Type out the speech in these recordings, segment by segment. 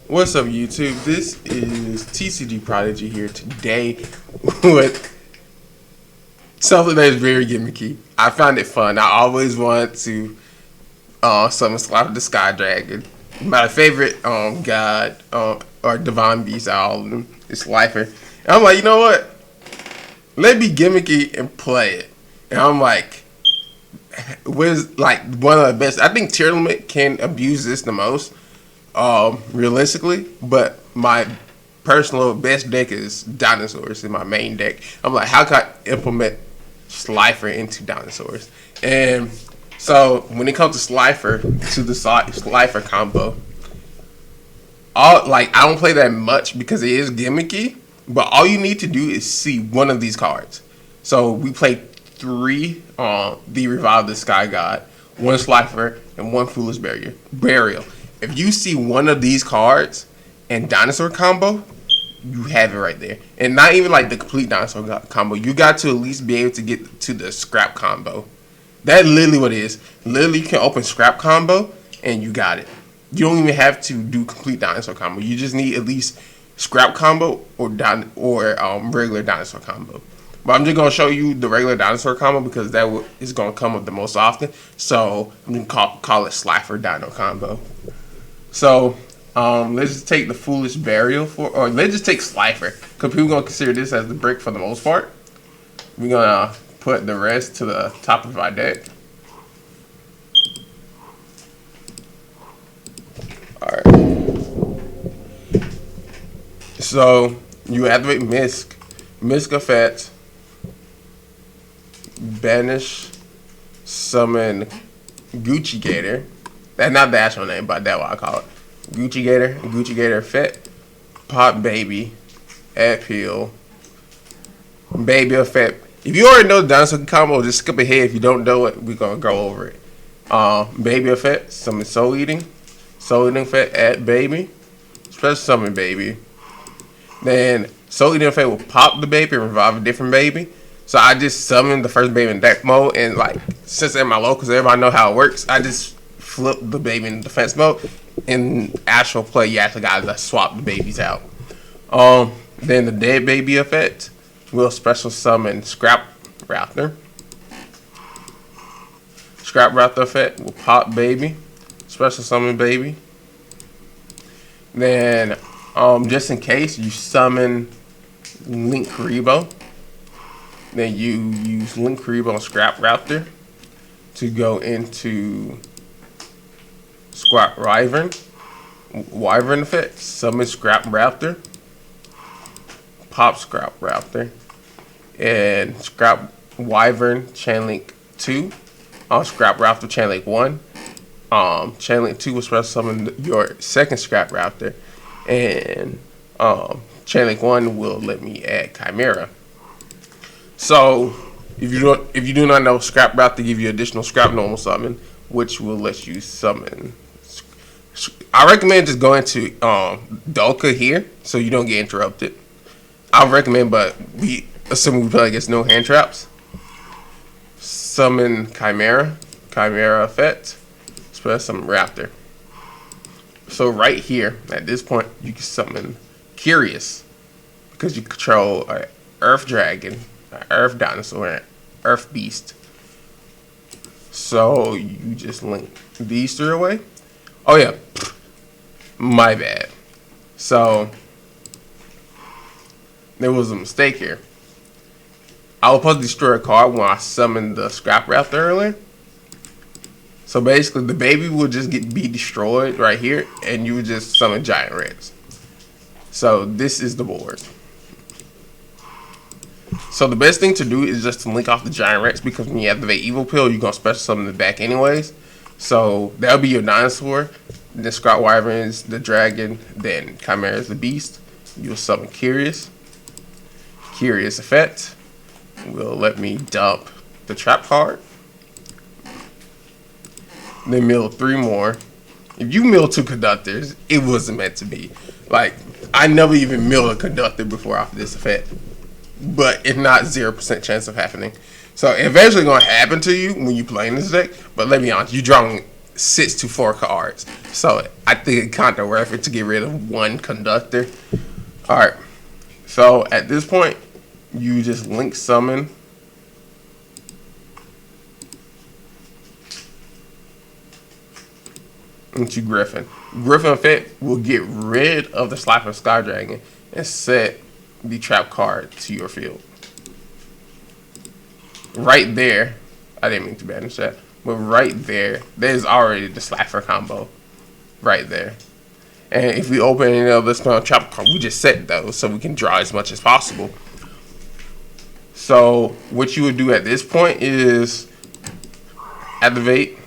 What's up, YouTube? This is TCG Prodigy here today with something that is very gimmicky. I found it fun. I always want to summon Slifer the Sky Dragon. My favorite god or divine beast out of all of them is Slifer. And I'm like, you know what? Let me gimmicky and play it. And I'm like, where's like one of the best? I think Tier Limit can abuse this the most. Realistically, but my personal best deck is Dinosaurs in my main deck. I'm like, how can I implement Slifer into Dinosaurs? And so when it comes to Slifer, to the Slifer combo, I don't play that much because it is gimmicky. But all you need to do is see one of these cards. So we played 3 the Revive the Sky God, 1 Slifer, and 1 Foolish Burial. If you see one of these cards and Dinosaur combo, you have it right there. And not even like the complete Dinosaur combo. You got to at least be able to get to the Scrap combo. That's literally what it is. Literally, you can open Scrap combo and you got it. You don't even have to do complete Dinosaur combo. You just need at least Scrap combo or regular Dinosaur combo. But I'm just going to show you the regular Dinosaur combo because that is going to come up the most often. So I'm going to call it Slifer Dino combo. So, let's just take the Foolish Burial or let's just take Slifer, because people are going to consider this as the brick for the most part. We're going to put the rest to the top of our deck. Alright. So, you activate Misk effect, banish, summon Gucci Gator. That's not the actual name, but that's what I call it. Gucci Gator effect, pop baby, add peel, baby effect. If you already know the Dinosaur combo, just skip ahead. If you don't know it, we're gonna go over it. Baby effect, summon Soul Eating effect, add baby, special summon baby. Then Soul Eating effect will pop the baby and revive a different baby. So I just summoned the first baby in deck mode, and like since they're my locals, everybody know how it works. I just flip the baby in defense mode. In actual play, you actually gotta swap the babies out. Then the dead baby effect will special summon Scrap Raptor. Scrap Raptor effect will pop baby, special summon baby. Then, just in case, you summon Link Karibo. Then you use Link Karibo on Scrap Raptor to go into Scrap Wyvern effect, summon Scrap Raptor, pop Scrap Raptor, and Scrap Wyvern Chainlink 2 on Scrap Raptor Chainlink 1. Chainlink 2 will special summon your second Scrap Raptor, and Chainlink 1 will let me add Chimera. So if you do not know, Scrap Raptor give you additional Scrap normal summon, which will let you summon. I recommend just going to Dolka here so you don't get interrupted. I recommend, but we assuming we play against no hand traps. Summon Chimera effect, special summon Raptor. So right here at this point you can summon Curious because you control an Earth Dragon, an Earth Dinosaur, and an Earth Beast. So you just link these 3 away. Oh yeah, my bad. So there was a mistake here. I was supposed to destroy a card when I summoned the Scrap Raptor earlier. So basically, the baby will just be destroyed right here, and you would just summon Giant Rex. So this is the board. So the best thing to do is just to link off the Giant Rex, because when you activate Evil Pill, you're gonna special summon the back anyways. So that'll be your Dinosaur. Then Scrap Wyvern is the Dragon. Then Chimera is the Beast. You'll summon Curious. Curious effect will let me dump the trap card. Then mill 3 more. If you mill 2 Conductors, it wasn't meant to be. Like, I never even milled a Conductor before after this effect. But it's not 0% chance of happening. So eventually gonna happen to you when you playing this deck. But let me be honest, you drawing 6 to 4 cards. So I think it's kind of worth it to get rid of one conductor. Alright, so at this point, you just link summon into Griffin. Griffin effect will get rid of the Slifer Sky Dragon and set the trap card to your field. Right there, I didn't mean to banish that, but right there, there's already the Slifer combo. Right there. And if we open any of this trap card, we just set those so we can draw as much as possible. So what you would do at this point is activate,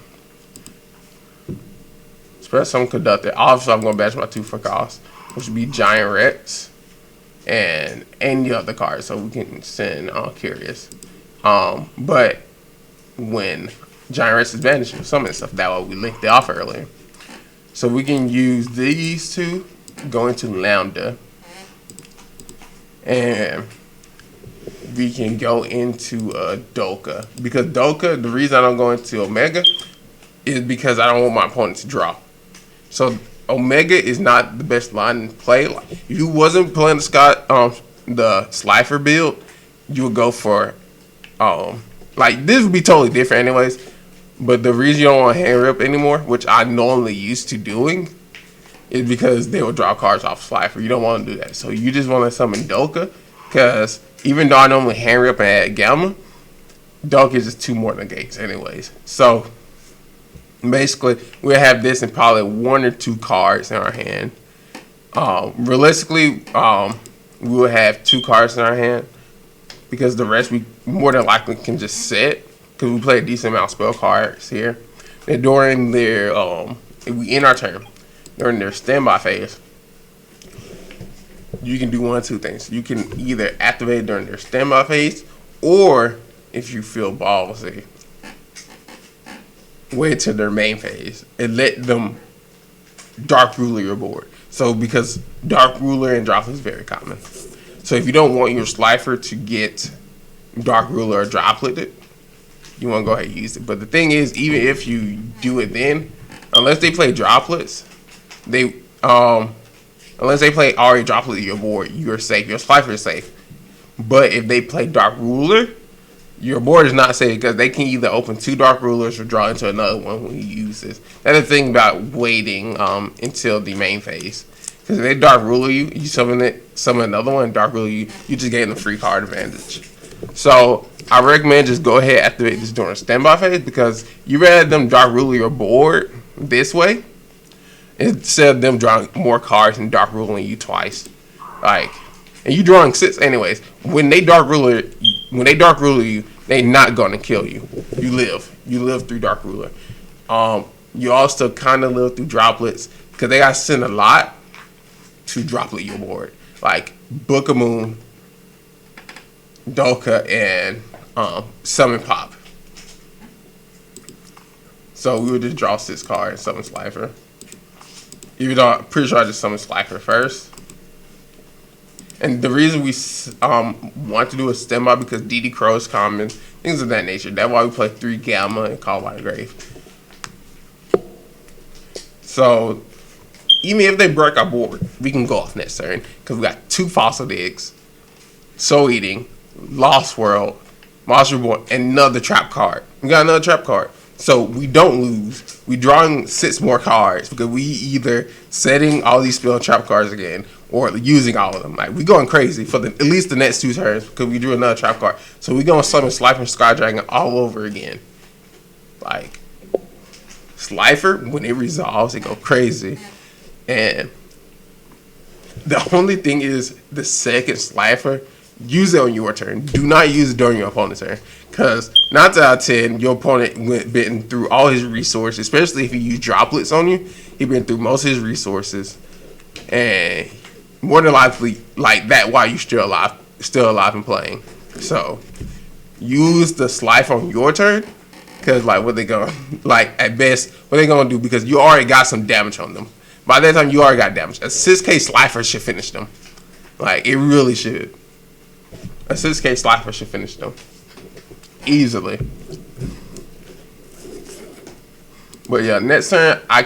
express some conductor. Obviously, I'm going to bash my 2 for cost, which would be Giant Rex and any other card, so we can send Curious. But when Giant Rex is banished or some of the stuff, that way we linked it off earlier. So we can use these two, go into Lambda, and we can go into Doka. Because Doka, the reason I don't go into Omega is because I don't want my opponent to draw. So Omega is not the best line to play. Like, if you wasn't playing the Slifer build, you would go for like this would be totally different anyways. But the reason you don't want hand rip anymore, which I normally used to doing, is because they will draw cards off Slifer. You don't want to do that. So you just want to summon Doka, because even though I normally hand rip and add Gamma, Doka is just 2 more negates anyways. So basically, we'll have this and probably 1 or 2 cards in our hand. Realistically, we will have 2 cards in our hand, because the rest we more than likely can just set, because we play a decent amount of spell cards here. And during their, if we end our turn, during their standby phase, you can do 1 of 2 things. You can either activate it during their standby phase, or if you feel ballsy, wait to their main phase and let them Dark Ruler your board. So because Dark Ruler and Droplet is very common. So if you don't want your Slifer to get Dark Ruler or Dropleted, you want to go ahead and use it. But the thing is, even if you do it then, unless they play Droplets, unless they play already Droplet your board, you're safe. Your Slifer is safe. But if they play Dark Ruler, your board is not safe, because they can either open 2 Dark Rulers or draw into another one when you use this. That's the thing about waiting until the main phase. Because if they Dark Ruler you summon another one, Dark Ruler you just gain the free card advantage. So I recommend just go ahead and activate this during standby phase, because you rather them Dark Ruler your board this way instead of them drawing more cards and Dark Ruling you twice. Like, and you drawing 6 anyways. When they Dark Ruler you, they not gonna kill you. You live through Dark Ruler. You also kind of live through Droplets, because they got sent a lot to Droplet your board, like Book of Moon, Doka, and Summon Pop. So we would just draw 6 cards and summon Slifer. Even though I'm pretty sure I just summoned Slifer first. And the reason we want to do a standby, because DD Crow is common, things of that nature. That's why we play 3 Gamma and Call by the Grave. So even if they break our board, we can go off next turn, because we got 2 Fossil Digs, Soul Eating, Lost World, Monster Reborn, and another trap card. We got another trap card. So we don't lose. We drawing 6 more cards, because we either setting all these spell trap cards again, or using all of them. Like, we going crazy for at least the next 2 turns, because we drew another trap card. So we gonna summon Slifer Sky Dragon all over again. Like, Slifer, when it resolves, it go crazy. And the only thing is, the second Slifer, use it on your turn. Do not use it during your opponent's turn, because 9 out of 10, your opponent been through all his resources, especially if he used Droplets on you. He been through most of his resources, and more than likely, like that, while you still alive and playing. So use the Slifer on your turn, because like what they gonna like at best what they gonna do, because you already got some damage on them. By that time, you already got damage. A 6K Slifer should finish them. Like, it really should. A 6K Slifer should finish them easily. But yeah, next turn I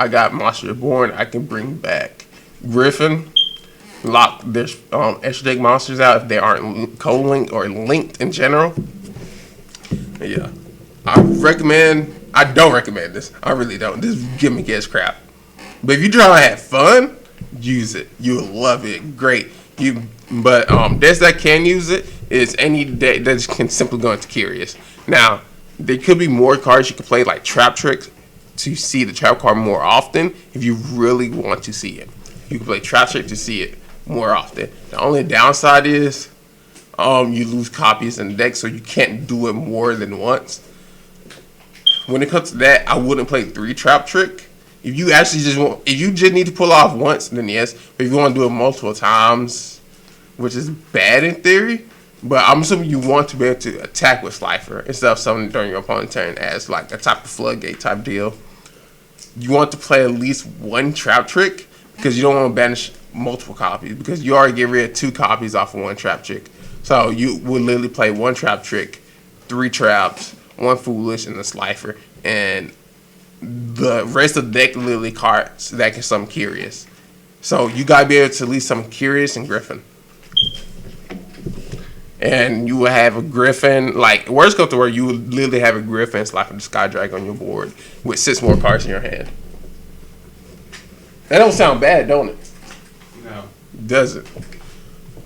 got Monster Reborn. I can bring back Griffin. Lock there's extra deck monsters out if they aren't co-linked or linked in general. But yeah, I don't recommend this. I really don't. This gimmick is crap. But if you try to have fun, use it. You'll love it. Great. But decks that can use it is any deck that can simply go into Curious. Now, there could be more cards you can play like Trap Trick to see the trap card more often if you really want to see it. You can play Trap Trick to see it more often. The only downside is you lose copies in the deck, so you can't do it more than once. When it comes to that, I wouldn't play 3 Trap Trick. If you just need to pull off once, then yes. But if you want to do it multiple times, which is bad in theory, but I'm assuming you want to be able to attack with Slifer instead of something during your opponent's turn as like a type of floodgate type deal. You want to play at least 1 Trap Trick because you don't want to banish multiple copies because you already get rid of 2 copies off of 1 Trap Trick. So you would literally play 1 Trap Trick, 3 traps, 1 Foolish, and a Slifer, and the rest of the deck literally cards that can summon Curious. So you gotta be able to at least summon Curious and Griffin. And you will have a Griffin, like worst comes to worst, you would literally have a Griffin Slifer the Sky Dragon on your board with 6 more cards in your hand. That don't sound bad, don't it? No. Does it?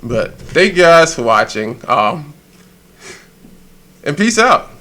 But thank you guys for watching. And peace out.